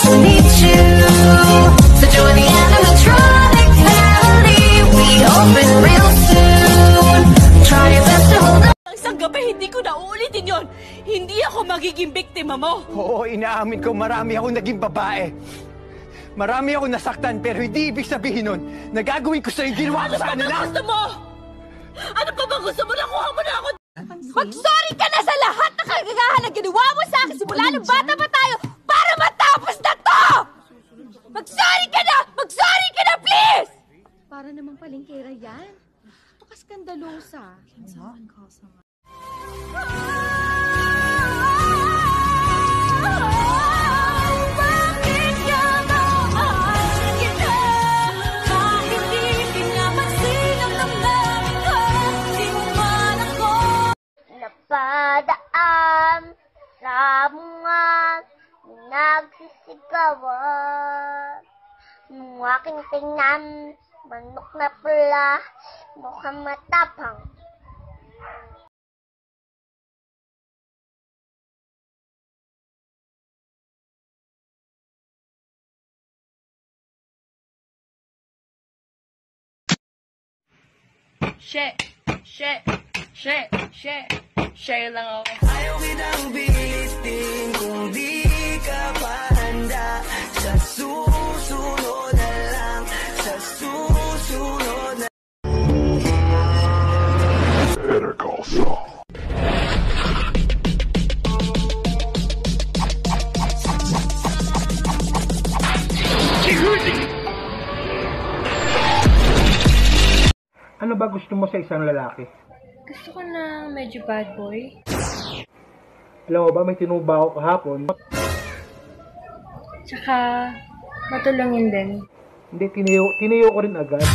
to meet you. So join the animatronic family. We open real soon. Try your best to hold on. Isang gabi, hindi ko na uulitin yon. Hindi ako magiging biktima mo. Oo, inaamin ko marami akong naging babae. Marami akong nasaktan, pero hindi ibig sabihin nun na gagawin ko sa'yo ginawa ko sa kanila. Ano pa ba gusto mo? Ano pa ba gusto mo? Nakuha mo na ako. Mag-sorry ka na sa lahat ng kagagahan na ginawa mo sa akin simula nung bata pa tayo para matapos na to! Mag-sorry ka na! Mag-sorry ka na, please! Para namang palengkera yan. Napaka-skandalosa. Bakit ka mahal kita? Kahit di pinapansin ang damdamin ko, di mo man ako napadaan sa mga nagsisigawan. Nung aking tingnan, manok na pula, mukhang matapang. Share lang ako. Ayaw kitang pilitin kung di ka pa handa. Sa susunod na lang, sa susunod na. Better call Saul. Ano ba gusto mo sa isang lalaki? Gusto ko na medyo bad boy. Alam mo ba, may tinuba ako kahapon. Tsaka matulungin din. Hindi, tinayo ko rin agad.